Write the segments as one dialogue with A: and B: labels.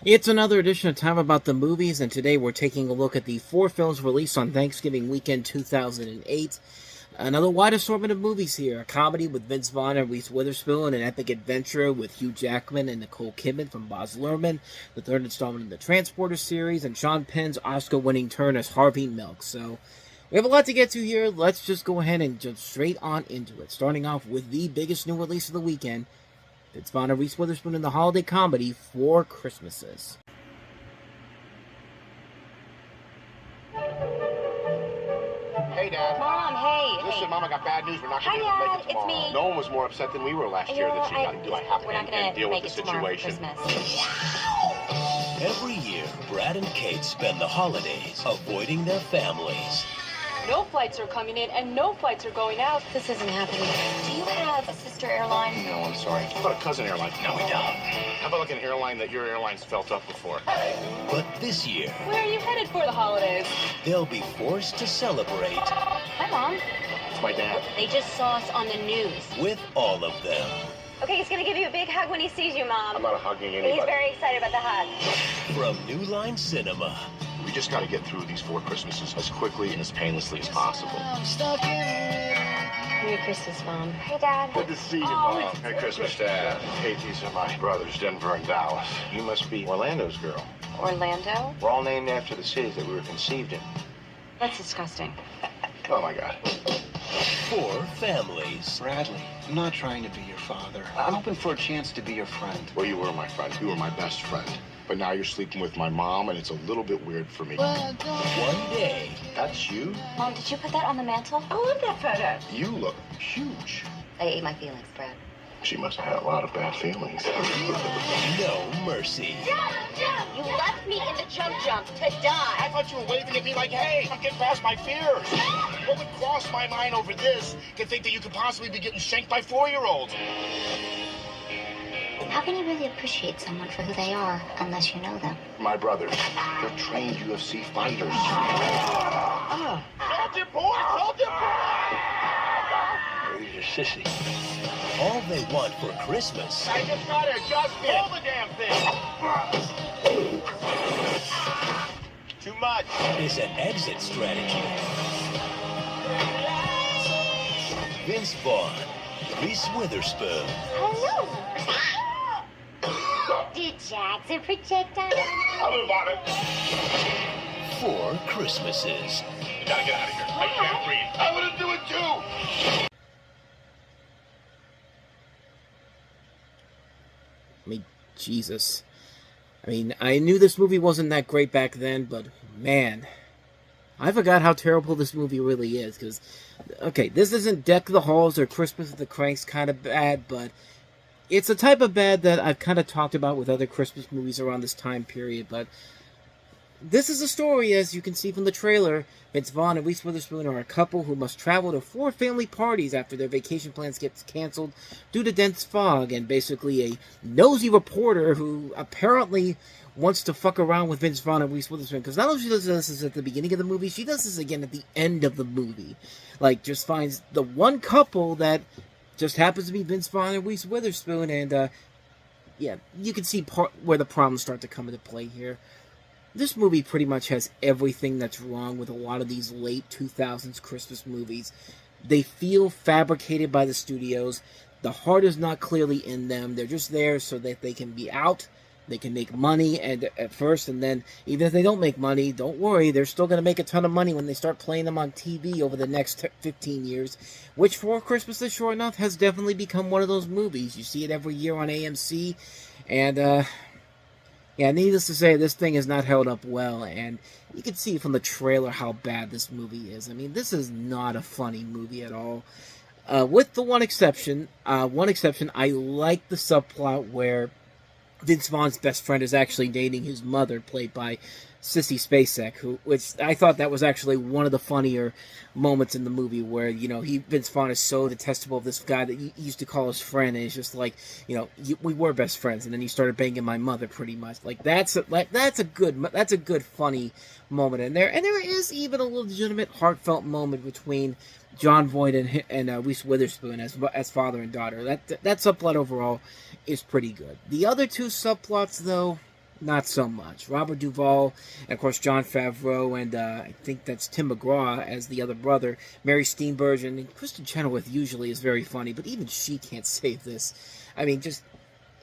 A: It's another edition of Time About the Movies, and today we're taking a look at the 4 films released on Thanksgiving weekend 2008. Another wide assortment of movies here. A comedy with Vince Vaughn and Reese Witherspoon, an epic adventure with Hugh Jackman and Nicole Kidman from Baz Luhrmann, the third installment in the Transporter series, and Sean Penn's Oscar-winning turn as Harvey Milk. So, we have a lot to get to here. Let's just go ahead and jump straight on into it. Starting off with the biggest new release of the weekend, Vince Vaughn and Reese Witherspoon in the holiday comedy 4 Christmases.
B: Hey, Dad.
C: Mom, hey.
B: Listen, Mom, I got bad news. We're not going to be able to make it tomorrow.
C: It's me.
B: No one was more upset than we were last year that she got to do. I have to deal with the situation.
D: Every year, Brad and Kate spend the holidays avoiding their families.
E: No flights are coming in and no flights are going out.
C: This isn't happening. Do you have a sister airline?
B: No, I'm sorry. How about a cousin airline?
D: No, we don't.
B: How about like an airline that your airline's felt up before?
D: But this year,
E: Where are you headed for the holidays?
D: they'll be forced to celebrate
C: Hi, Mom.
B: It's my dad.
C: They just saw us on the news.
D: with all of them.
F: Okay, he's gonna give you a big hug when he sees you, Mom.
B: I'm not hugging
F: He's
B: anybody.
F: very excited about the hug.
D: From New Line Cinema,
B: We just got to get through these 4 Christmases as quickly and as painlessly as possible.
C: Merry Christmas, Mom.
F: Hey, Dad.
B: Good to see you, Mom. Merry Christmas, Dad. Hey, these are my brothers, Denver and Dallas. You must be Orlando's girl.
C: Orlando?
B: We're all named after the cities that we were conceived in.
C: That's disgusting.
B: Oh, my God.
D: 4 families.
G: Bradley, I'm not trying to be your father. I'm hoping for a chance to be your friend.
B: Well, you were my friend. You were my best friend. But now you're sleeping with my mom, and it's a little bit weird for me.
D: One day,
B: That's you?
F: Mom, did you put that on the mantle?
C: I love that photo.
B: You look huge.
C: I ate my feelings, Brad.
B: She must have had a lot of bad feelings.
D: no mercy.
F: You left me in the jump to die.
B: I thought you were waving at me like, hey, I'm getting past my fears. What would cross my mind over this could think that you could possibly be getting shanked by 4-year-olds?
F: How can you really appreciate someone for who they are unless you know them?
B: My brothers, they're trained UFC fighters. Soldier boy! Soldier boy! He's a sissy.
D: All they want for Christmas
B: I just got to adjust it. Hold the damn thing. Too much.
D: is an exit strategy. Vince Vaughn, Reese Witherspoon,
F: Hello. Did Jackson projectile?
B: I'm about it.
D: 4 Christmases.
B: You gotta get out of here. I can't breathe. I want to do it too.
A: I mean, Jesus. I mean, I knew this movie wasn't that great back then, but man, I forgot how terrible this movie really is. Because, okay, this isn't Deck the Halls or Christmas with the Cranks kind of bad, but it's a type of bad that I've kind of talked about with other Christmas movies around this time period. But this is a story, as you can see from the trailer. Vince Vaughn and Reese Witherspoon are a couple who must travel to 4 family parties after their vacation plans get canceled due to dense fog, and basically a nosy reporter who apparently wants to fuck around with Vince Vaughn and Reese Witherspoon, because not only she does this at the beginning of the movie, she does this again at the end of the movie. Like, just finds the one couple that just happens to be Vince Vaughn and Reese Witherspoon, and yeah, you can see where the problems start to come into play here. This movie pretty much has everything that's wrong with a lot of these late 2000s Christmas movies. They feel fabricated by the studios. The heart is not clearly in them. They're just there so that they can be out, they can make money and at first, and then even if they don't make money, don't worry, they're still going to make a ton of money when they start playing them on TV over the next 15 years, which 4 Christmases, sure enough, has definitely become one of those movies. You see it every year on AMC, and yeah, needless to say, this thing is not held up well, and you can see from the trailer how bad this movie is. I mean, this is not a funny movie at all. With the one exception, I like the subplot where Vince Vaughn's best friend is actually dating his mother, played by Sissy Spacek, which I thought that was actually one of the funnier moments in the movie, where, you know, Vince Vaughn is so detestable of this guy that he used to call his friend, and it's just like, you know, we were best friends, and then he started banging my mother, pretty much. Like, that's a good funny moment in there, and there is even a legitimate heartfelt moment between Jon Voight and Reese Witherspoon as father and daughter. That subplot overall is pretty good. The other 2 subplots, though, not so much. Robert Duvall, and of course Jon Favreau, and I think that's Tim McGraw as the other brother. Mary Steenburgen, and Kristen Chenoweth usually is very funny, but even she can't save this. I mean, just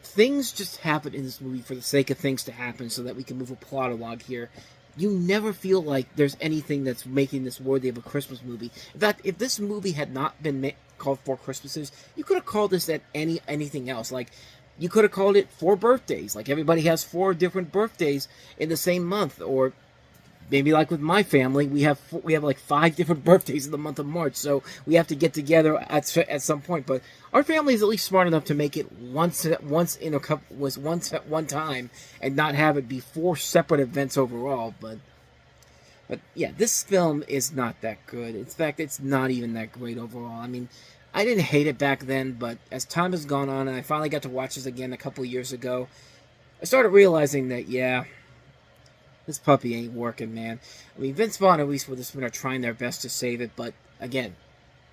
A: things just happen in this movie for the sake of things to happen so that we can move a plot along here. You never feel like there's anything that's making this worthy of a Christmas movie. In fact, if this movie had not been called Four Christmases, you could have called this anything else. Like, you could have called it Four Birthdays. Like, everybody has 4 different birthdays in the same month. Or maybe like with my family, we have like 5 different birthdays in the month of March. So we have to get together at some point. But our family is at least smart enough to make it once at one time and not have it be 4 separate events overall. But yeah, this film is not that good. In fact, it's not even that great overall. I mean, I didn't hate it back then, but as time has gone on and I finally got to watch this again a couple of years ago, I started realizing that, yeah, this puppy ain't working, man. I mean, Vince Vaughn and Reese Witherspoon are trying their best to save it, but again,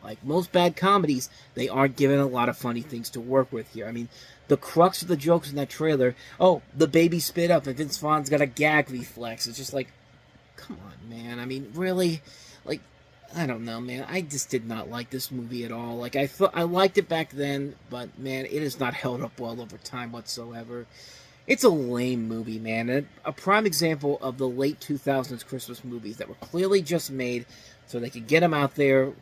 A: like most bad comedies, they aren't given a lot of funny things to work with here. I mean, the crux of the jokes in that trailer, oh, the baby spit up and Vince Vaughn's got a gag reflex. It's just like, come on, man. I mean, really? Like, I don't know, man. I just did not like this movie at all. Like, I liked it back then, but, man, it has not held up well over time whatsoever. It's a lame movie, man. And a prime example of the late 2000s Christmas movies that were clearly just made so they could get them out there,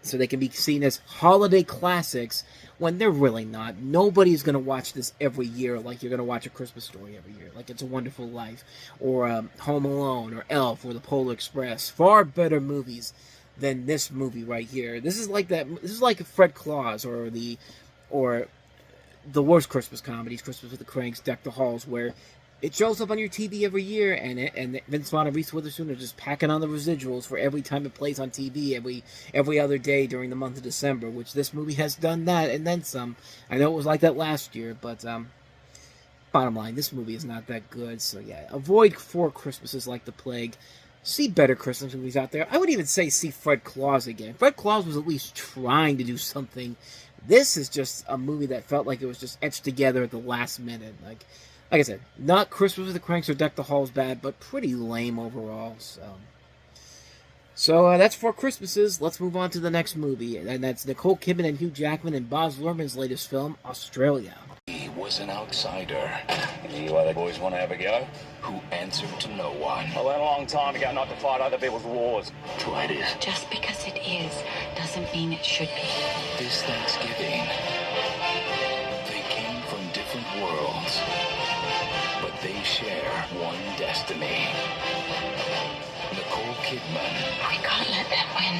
A: so they can be seen as holiday classics, when they're really not. Nobody's going to watch this every year like you're going to watch A Christmas Story every year, like It's a Wonderful Life, or Home Alone, or Elf, or The Polar Express. Far better movies than this movie right here. This is like that. This is like Fred Claus, or the worst Christmas comedies, Christmas with the Cranks, Deck the Halls, where it shows up on your TV every year, and Vince Vaughn and Reese Witherspoon are just packing on the residuals for every time it plays on TV every other day during the month of December, which this movie has done that, and then some. I know it was like that last year, but bottom line, this movie is not that good, so yeah, avoid Four Christmases like the plague. See better Christmas movies out there. I would even say see Fred Claus again. Fred Claus was at least trying to do something. This is just a movie that felt like it was just etched together at the last minute. Like I said, not Christmas with the Cranks or Deck the Halls bad, but pretty lame overall. So that's Four Christmases. Let's move on to the next movie, and that's Nicole Kidman and Hugh Jackman and Baz Luhrmann's latest film, Australia.
D: He was an outsider. You why the boys want to have a go? Who answered to no one.
B: I learned a long time ago not to fight other people's wars.
D: That's why it is.
C: Just because it is doesn't mean it should be.
D: This Thanksgiving, they came from different worlds, but they share one destiny. Nicole Kidman.
C: We can't let them win.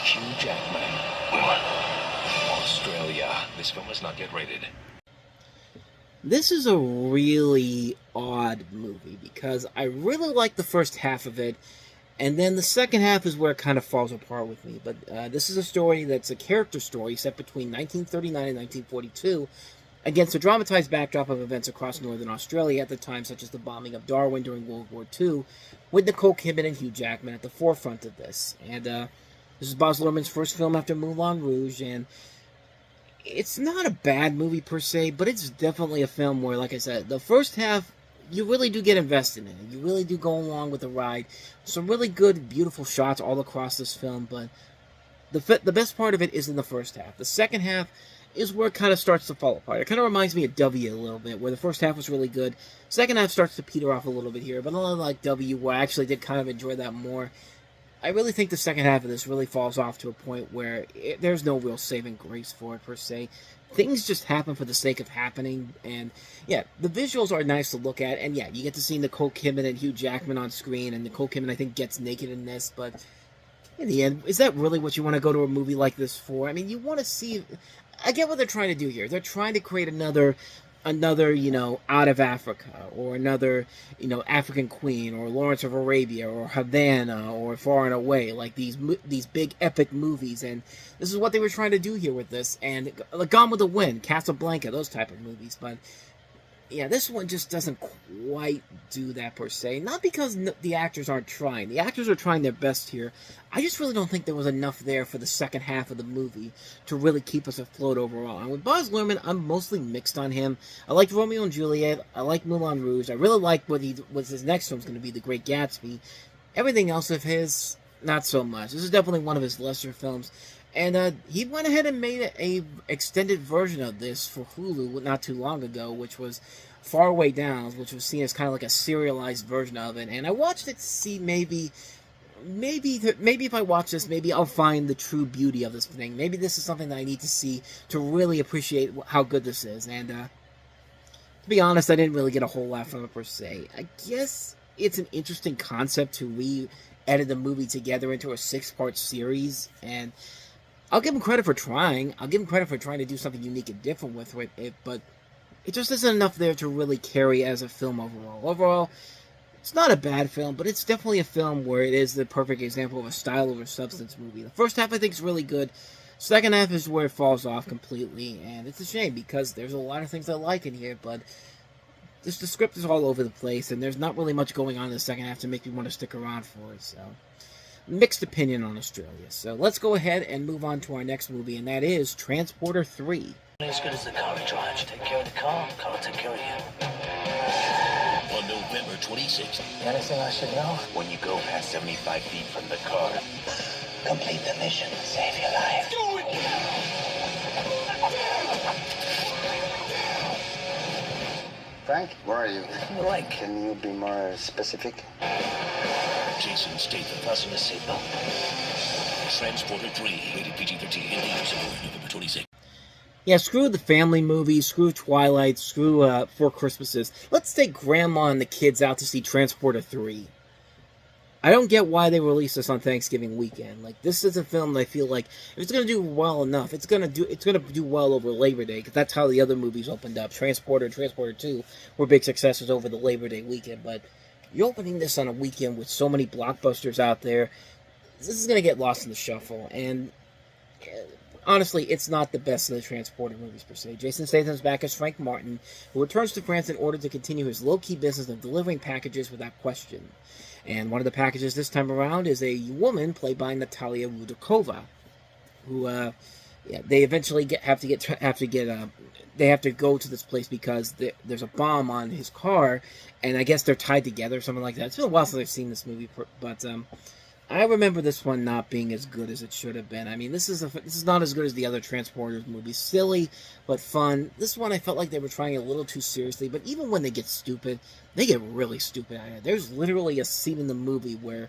D: Hugh Jackman. We won. Australia. This film is not yet rated.
A: This is a really odd movie because I really like the first half of it, and then the second half is where it kind of falls apart with me. But this is a story that's a character story set between 1939 and 1942 against a dramatized backdrop of events across northern Australia at the time, such as the bombing of Darwin during World War II, with Nicole Kidman and Hugh Jackman at the forefront of this. And this is Baz Luhrmann's first film after Moulin Rouge, and it's not a bad movie per se, but it's definitely a film where, like I said, the first half, you really do get invested in it. You really do go along with the ride. Some really good, beautiful shots all across this film, but the best part of it is in the first half. The second half is where it kind of starts to fall apart. It kind of reminds me of W a little bit, where the first half was really good. Second half starts to peter off a little bit here, but unlike W, where I actually did kind of enjoy that more, I really think the second half of this really falls off to a point where there's no real saving grace for it, per se. Things just happen for the sake of happening, and yeah, the visuals are nice to look at, and yeah, you get to see Nicole Kidman and Hugh Jackman on screen, and Nicole Kidman, I think, gets naked in this, but in the end, is that really what you want to go to a movie like this for? I mean, you want to see... I get what they're trying to do here. They're trying to create another, Out of Africa, or another, African Queen, or Lawrence of Arabia, or Havana, or Far and Away, like these big epic movies, and this is what they were trying to do here with this, and Gone with the Wind, Casablanca, those type of movies, but yeah, this one just doesn't quite do that per se. Not because the actors aren't trying. The actors are trying their best here. I just really don't think there was enough there for the second half of the movie to really keep us afloat overall. And with Baz Luhrmann, I'm mostly mixed on him. I liked Romeo and Juliet. I like Moulin Rouge. I really like what his next film's going to be, The Great Gatsby. Everything else of his, not so much. This is definitely one of his lesser films. And he went ahead and made a extended version of this for Hulu not too long ago, which was Far Way Down, which was seen as kind of like a serialized version of it. And I watched it to see maybe if I watch this, maybe I'll find the true beauty of this thing. Maybe this is something that I need to see to really appreciate how good this is. And to be honest, I didn't really get a whole lot from it per se. I guess it's an interesting concept to re-edit the movie together into a 6-part series, and I'll give him credit for trying. I'll give him credit for trying to do something unique and different with it, but it just isn't enough there to really carry as a film overall. Overall, it's not a bad film, but it's definitely a film where it is the perfect example of a style over substance movie. The first half, I think, is really good. Second half is where it falls off completely, and it's a shame because there's a lot of things I like in here, but the script is all over the place, and there's not really much going on in the second half to make me want to stick around for it, so mixed opinion on Australia. So let's go ahead and move on to our next movie, and that is Transporter 3.
H: As good as the car it drives. Take care of the car will take care of you.
I: On November 26th.
H: Anything I should know?
I: When you go past 75 feet from the car,
H: Complete the mission. Save your life.
I: do it!
G: Frank, where are you?
H: Like.
G: Can you be more specific?
I: Jason Statham.
H: Fasten the seatbelt.
I: Transporter 3. Rated PG-13. In theaters on November 26th.
A: Yeah, screw the family movies, screw Twilight, screw Four Christmases. Let's take Grandma and the kids out to see Transporter 3. I don't get why they released this on Thanksgiving weekend. Like, this is a film that I feel like if it's gonna do well enough, it's gonna do well over Labor Day, because that's how the other movies opened up. Transporter and Transporter 2 were big successes over the Labor Day weekend, but you're opening this on a weekend with so many blockbusters out there, this is gonna get lost in the shuffle, and honestly, it's not the best of the Transporter movies per se. Jason Statham's back as Frank Martin, who returns to France in order to continue his low-key business of delivering packages without question. And one of the packages this time around is a woman played by Natalia Rudakova, who they eventually have to go to this place because there's a bomb on his car, and I guess they're tied together or something like that. It's been a while since I've seen this movie, but I remember this one not being as good as it should have been. I mean, this is not as good as the other Transporters movies. Silly, but fun. This one I felt like they were trying a little too seriously, but even when they get stupid, they get really stupid at it. There's literally a scene in the movie where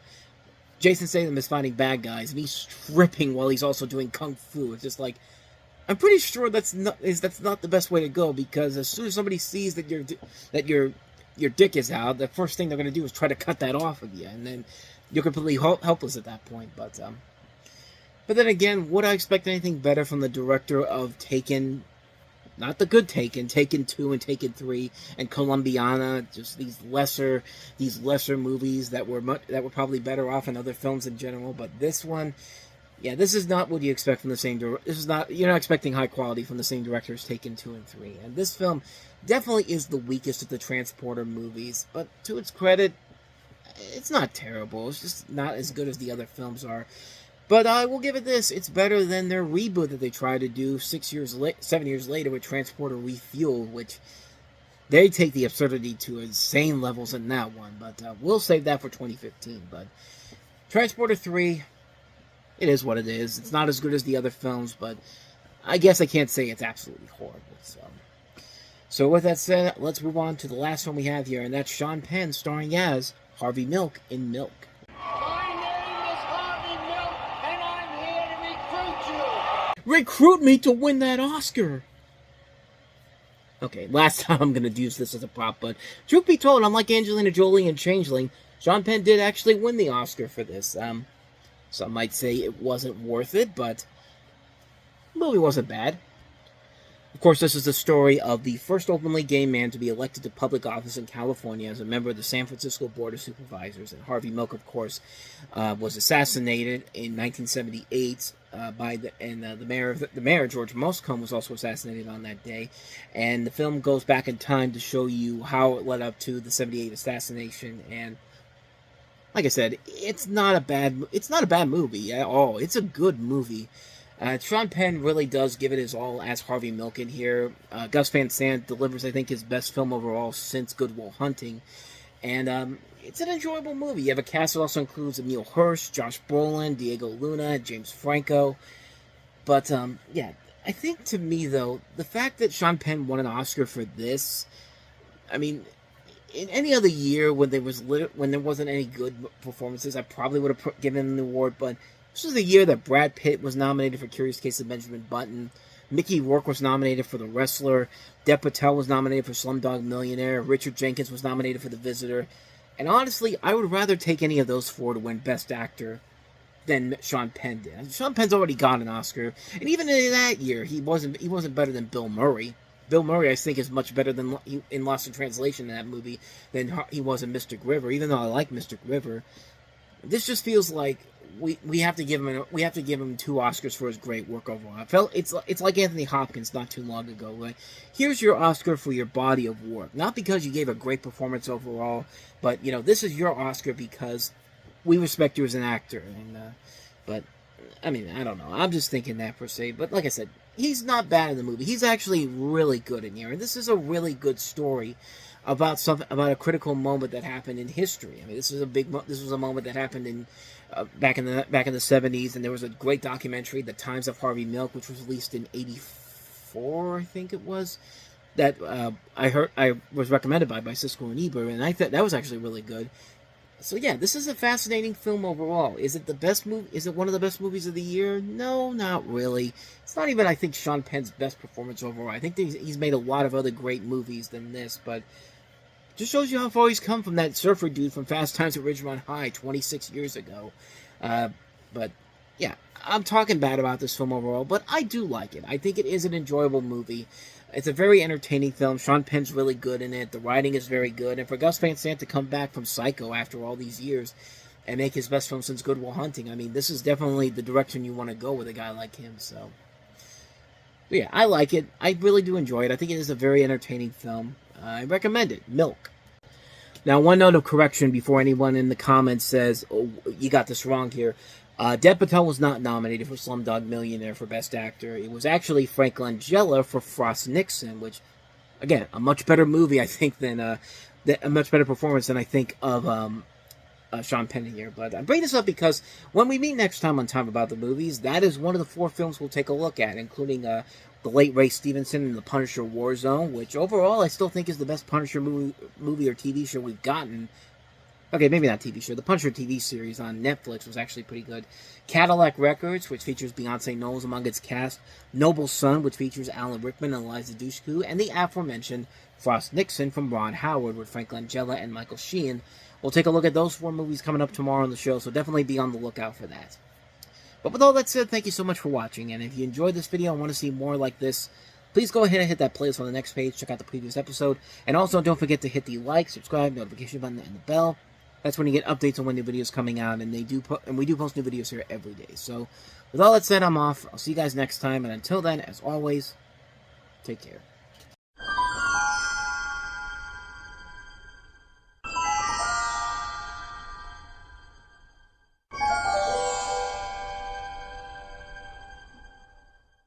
A: Jason Statham is fighting bad guys, and he's stripping while he's also doing kung fu. It's just like, I'm pretty sure that's not the best way to go, because as soon as somebody sees that your dick is out, the first thing they're going to do is try to cut that off of you, and then you're completely helpless at that point. But then again, would I expect anything better from the director of Taken? Not the good Taken, Taken 2 and Taken 3, and Columbiana, just these lesser movies that were probably better off in other films in general. But this one, yeah, this is not what you expect from the same director. You're not expecting high quality from the same director as Taken 2 and 3. And this film definitely is the weakest of the Transporter movies, but to its credit, it's not terrible. It's just not as good as the other films are. But I will give it this. It's better than their reboot that they tried to do 7 years later with Transporter Refueled, which they take the absurdity to insane levels in that one. But we'll save that for 2015. But Transporter 3, it is what it is. It's not as good as the other films, but I guess I can't say it's absolutely horrible. So with that said, let's move on to the last one we have here, and that's Sean Penn starring as Harvey Milk in Milk.
B: My name is Harvey Milk, and I'm here to recruit you.
A: Recruit me to win that Oscar! Okay, last time I'm going to use this as a prop, but truth be told, unlike Angelina Jolie in Changeling, Sean Penn did actually win the Oscar for this. Some might say it wasn't worth it, but the movie wasn't bad. Of course, this is the story of the first openly gay man to be elected to public office in California as a member of the San Francisco Board of Supervisors. And Harvey Milk, of course, was assassinated in 1978 by the mayor George Moscone was also assassinated on that day. And the film goes back in time to show you how it led up to the 78 assassination. And like I said, it's not a bad movie at all. It's a good movie. Sean Penn really does give it his all as Harvey Milk in here. Gus Van Sant delivers, I think, his best film overall since Good Will Hunting. And it's an enjoyable movie. You have a cast that also includes Emile Hirsch, Josh Brolin, Diego Luna, James Franco. But, yeah, I think to me, though, the fact that Sean Penn won an Oscar for this, I mean, in any other year when there wasn't any good performances, I probably would have given him the award, but this was the year that Brad Pitt was nominated for Curious Case of Benjamin Button. Mickey Rourke was nominated for The Wrestler. Dev Patel was nominated for Slumdog Millionaire. Richard Jenkins was nominated for The Visitor. And honestly, I would rather take any of those four to win Best Actor than Sean Penn did. Sean Penn's already got an Oscar, and even in that year, he wasn't better than Bill Murray. Bill Murray, I think, is much better than in Lost in Translation in that movie than he was in Mystic River. Even though I like Mystic River, this just feels like we have to give him two Oscars for his great work overall. I felt it's like Anthony Hopkins not too long ago. Like, here's your Oscar for your body of work, not because you gave a great performance overall, but this is your Oscar because we respect you as an actor. And but I mean, I don't know. I'm just thinking that per se. But like I said, he's not bad in the movie. He's actually really good in here, and this is a really good story about a critical moment that happened in history. I mean, this was a moment that happened in back in the 70s, and there was a great documentary, The Times of Harvey Milk, which was released in '84, I think it was. That I was recommended by Cisco and Ebert, and I thought that was actually really good. So yeah, this is a fascinating film overall. Is it the best movie? Is it one of the best movies of the year? No, not really. It's not even, I think, Sean Penn's best performance overall. I think he's made a lot of other great movies than this, but just shows you how far he's come from that surfer dude from Fast Times at Ridgemont High 26 years ago. But yeah, I'm talking bad about this film overall, but I do like it. I think it is an enjoyable movie. It's a very entertaining film. Sean Penn's really good in it. The writing is very good. And for Gus Van Sant to come back from Psycho after all these years and make his best film since Good Will Hunting, I mean, this is definitely the direction you want to go with a guy like him. So, but yeah, I like it. I really do enjoy it. I think it is a very entertaining film. I recommend it. Milk. Now, one note of correction before anyone in the comments says, oh, you got this wrong here. Dev Patel was not nominated for Slumdog Millionaire for Best Actor. It was actually Frank Langella for Frost Nixon, which, again, a much better movie, I think, than a much better performance than I think of Sean Penn here. But I bring this up because when we meet next time on Time About the Movies, that is one of the 4 films we'll take a look at, including The Late Ray Stevenson and The Punisher Warzone, which overall I still think is the best Punisher movie or TV show we've gotten. Okay, maybe not TV show. The Punisher TV series on Netflix was actually pretty good. Cadillac Records, which features Beyonce Knowles among its cast. Noble Son, which features Alan Rickman and Eliza Dushku. And the aforementioned Frost Nixon from Ron Howard with Frank Langella and Michael Sheen. We'll take a look at those 4 movies coming up tomorrow on the show, so definitely be on the lookout for that. But with all that said, thank you so much for watching. And if you enjoyed this video and want to see more like this, please go ahead and hit that playlist on the next page. Check out the previous episode. And also, don't forget to hit the like, subscribe, notification button, and the bell. That's when you get updates on when new videos coming out, and we do post new videos here every day. So, with all that said, I'm off. I'll see you guys next time, and until then, as always, take care.